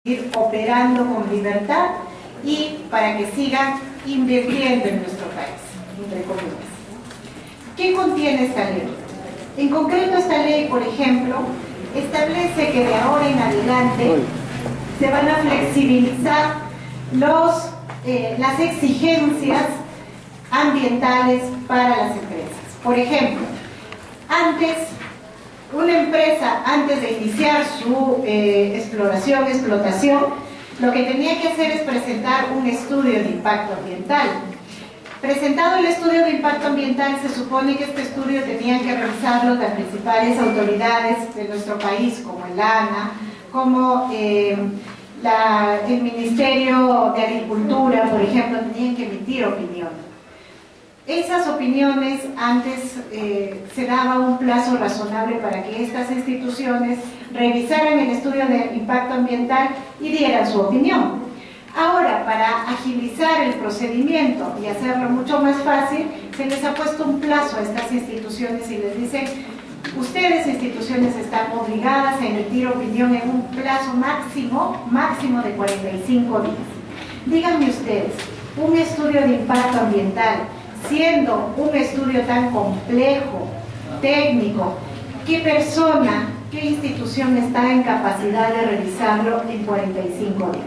seguir operando con libertad y para que sigan invirtiendo en nuestro país, entre comillas. ¿Qué contiene esta ley? En concreto, esta ley, por ejemplo, establece que de ahora en adelante se van a flexibilizar las exigencias ambientales para las empresas. Por ejemplo, una empresa, antes de iniciar su explotación, lo que tenía que hacer es presentar un estudio de impacto ambiental. Presentado el estudio de impacto ambiental, se supone que este estudio tenían que revisarlo las principales autoridades de nuestro país, como el ANA, como el Ministerio de Agricultura, por ejemplo, tenían que emitir opinión. Esas opiniones antes se daba un plazo razonable para que estas instituciones revisaran el estudio de impacto ambiental y dieran su opinión. Ahora, para agilizar el procedimiento y hacerlo mucho más fácil, se les ha puesto un plazo a estas instituciones y les dicen: ustedes, instituciones, están obligadas a emitir opinión en un plazo máximo de 45 días. Díganme ustedes, un estudio de impacto ambiental, siendo un estudio tan complejo, técnico, ¿qué persona, qué institución está en capacidad de revisarlo en 45 días?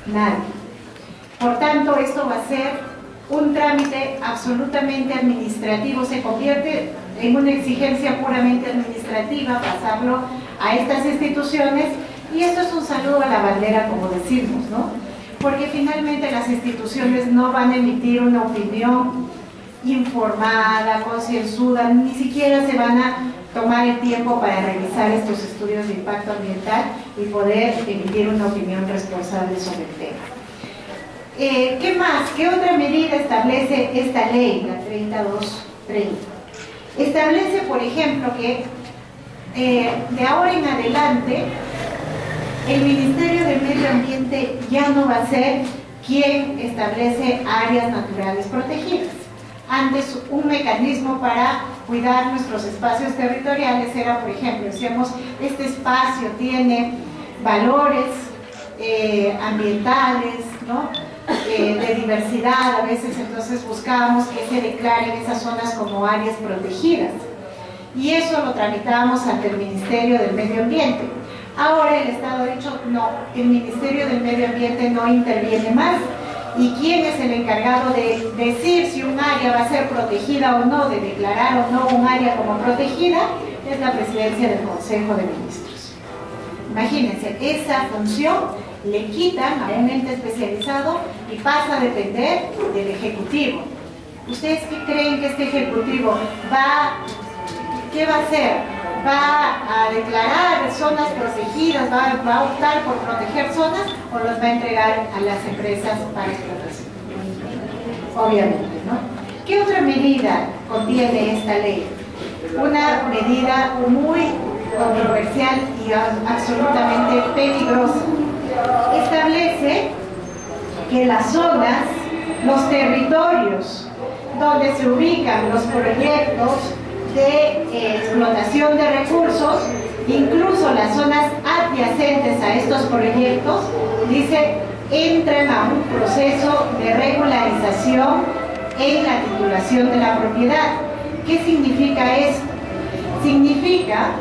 Nadie. Por tanto, esto va a ser un trámite absolutamente administrativo, se convierte en una exigencia puramente administrativa pasarlo a estas instituciones, y esto es un saludo a la bandera, como decimos, ¿no? Porque finalmente las instituciones no van a emitir una opinión informada, concienzuda, ni siquiera se van a tomar el tiempo para revisar estos estudios de impacto ambiental y poder emitir una opinión responsable sobre el tema. ¿Qué más? ¿Qué otra medida establece esta ley, la 3230? Establece, por ejemplo, que de ahora en adelante el Ministerio del Medio Ambiente ya no va a ser quien establece áreas naturales protegidas. Antes, un mecanismo para cuidar nuestros espacios territoriales era, por ejemplo, decíamos, este espacio tiene valores ambientales, ¿no? De diversidad, a veces entonces buscábamos que se declaren esas zonas como áreas protegidas, y eso lo tramitábamos ante el Ministerio del Medio Ambiente. Ahora el Estado ha dicho: no, el Ministerio del Medio Ambiente no interviene más, y quién es el encargado de decir si un área va a ser protegida o no, de declarar o no un área como protegida, es la Presidencia del Consejo de Ministros. Imagínense, esa función le quitan a un ente especializado y pasa a depender del Ejecutivo. ¿Ustedes qué creen que este Ejecutivo qué va a hacer? ¿Va a declarar zonas protegidas? ¿Va a optar por proteger zonas o los va a entregar a las empresas para explotación? Obviamente, ¿no? ¿Qué otra medida contiene esta ley? Una medida muy controversial y absolutamente peligrosa. Establece que las zonas, los territorios donde se ubican los proyectos de explotación de recursos, incluso las zonas adyacentes a estos proyectos, dice, entran a un proceso de regularización en la titulación de la propiedad. ¿Qué significa esto? Significa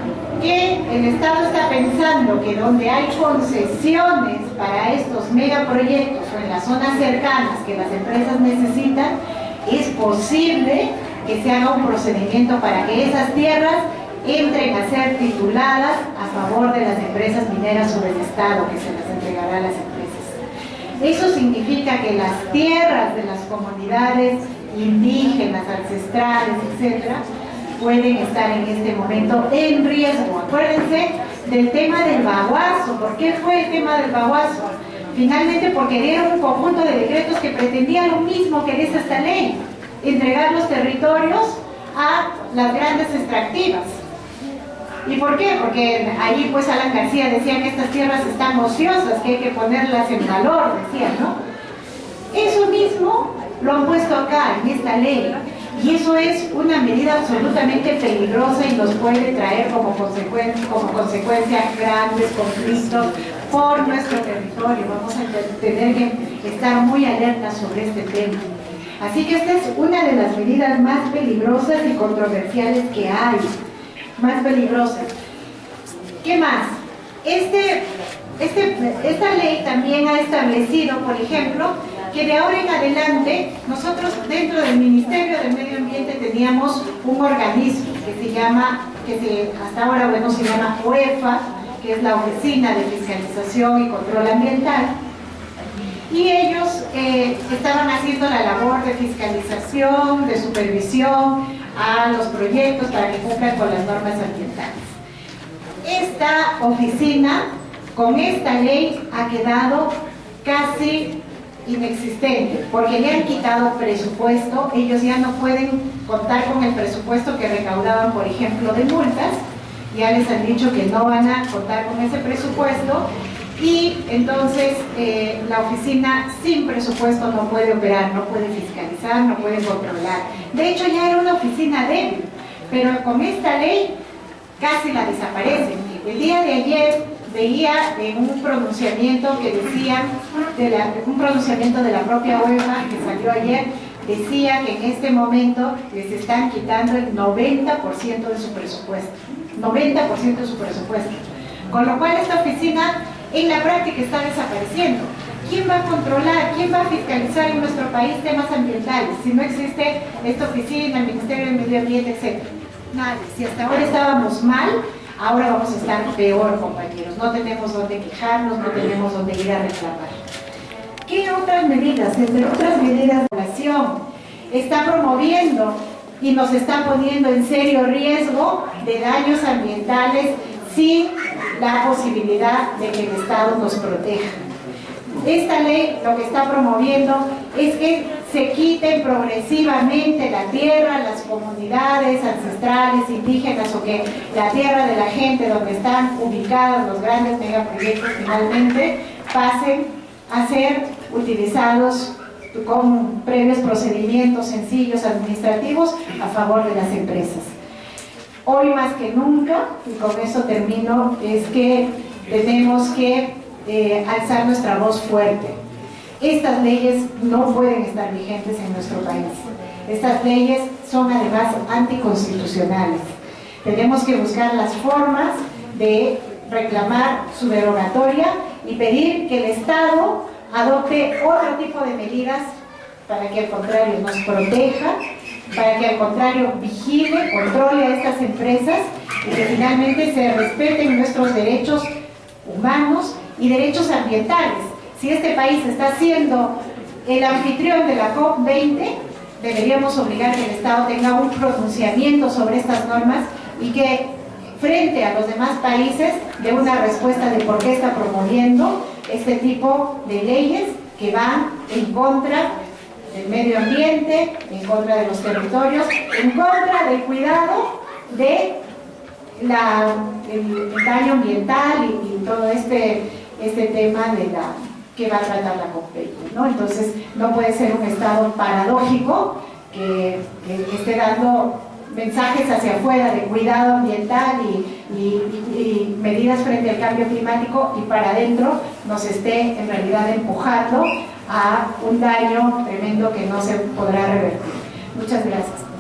que el Estado está pensando que donde hay concesiones para estos megaproyectos o en las zonas cercanas que las empresas necesitan, es posible que se haga un procedimiento para que esas tierras entren a ser tituladas a favor de las empresas mineras o del Estado, que se las entregará a las empresas. Eso significa que las tierras de las comunidades indígenas, ancestrales, etcétera, pueden estar en este momento en riesgo. Acuérdense del tema del baguazo. ¿Por qué fue el tema del baguazo? Finalmente porque dieron un conjunto de decretos que pretendían lo mismo que dice esta ley: entregar los territorios a las grandes extractivas. ¿Y por qué? Porque ahí pues Alan García decía que estas tierras están ociosas, que hay que ponerlas en valor, decía, ¿no? Eso mismo lo han puesto acá, en esta ley. Y eso es una medida absolutamente peligrosa y nos puede traer como consecuencia grandes conflictos por nuestro territorio. Vamos a tener que estar muy alertas sobre este tema. Así que esta es una de las medidas más peligrosas y controversiales que hay. Más peligrosas. ¿Qué más? Esta ley también ha establecido, por ejemplo, que de ahora en adelante nosotros dentro del Ministerio del Medio Ambiente teníamos un organismo hasta ahora se llama OEFA, que es la Oficina de Fiscalización y Control Ambiental, y ellos estaban haciendo la labor de fiscalización, de supervisión a los proyectos para que cumplan con las normas ambientales. Esta oficina, con esta ley, ha quedado casi inexistente, porque le han quitado presupuesto. Ellos ya no pueden contar con el presupuesto que recaudaban, por ejemplo, de multas. Ya les han dicho que no van a contar con ese presupuesto, y entonces la oficina sin presupuesto no puede operar, no puede fiscalizar, no puede controlar. De hecho, ya era una oficina débil, pero con esta ley casi la desaparecen. El día de ayer veía en un pronunciamiento que decía, un pronunciamiento de la propia UEFA que salió ayer, decía que en este momento les están quitando el 90% de su presupuesto. 90% de su presupuesto. Con lo cual esta oficina en la práctica está desapareciendo. ¿Quién va a controlar, quién va a fiscalizar en nuestro país temas ambientales si no existe esta oficina, el Ministerio del Medio Ambiente, etcétera? Nadie. Si hasta ahora estábamos mal, ahora vamos a estar peor, compañeros. No tenemos dónde quejarnos, no tenemos dónde ir a reclamar. ¿Qué otras medidas? Entre otras medidas, la población está promoviendo y nos está poniendo en serio riesgo de daños ambientales sin la posibilidad de que el Estado nos proteja. Esta ley lo que está promoviendo es que se quiten progresivamente la tierra, las comunidades ancestrales, indígenas, o que la tierra de la gente donde están ubicados los grandes megaproyectos finalmente pasen a ser utilizados con previos procedimientos sencillos administrativos a favor de las empresas. Hoy más que nunca, y con eso termino, es que tenemos que alzar nuestra voz fuerte. Estas leyes no pueden estar vigentes en nuestro país. Estas leyes son además anticonstitucionales. Tenemos que buscar las formas de reclamar su derogatoria y pedir que el Estado adopte otro tipo de medidas para que al contrario nos proteja, para que al contrario vigile, controle a estas empresas y que finalmente se respeten nuestros derechos humanos y derechos ambientales. Si este país está siendo el anfitrión de la COP20, deberíamos obligar que el Estado tenga un pronunciamiento sobre estas normas y que frente a los demás países dé una respuesta de por qué está promoviendo este tipo de leyes que van en contra del medio ambiente, en contra de los territorios, en contra del cuidado de el daño ambiental y todo este tema de que va a tratar la COP20, ¿no? Entonces no puede ser un estado paradójico que esté dando mensajes hacia afuera de cuidado ambiental y medidas frente al cambio climático, y para adentro nos esté en realidad empujando a un daño tremendo que no se podrá revertir. Muchas gracias.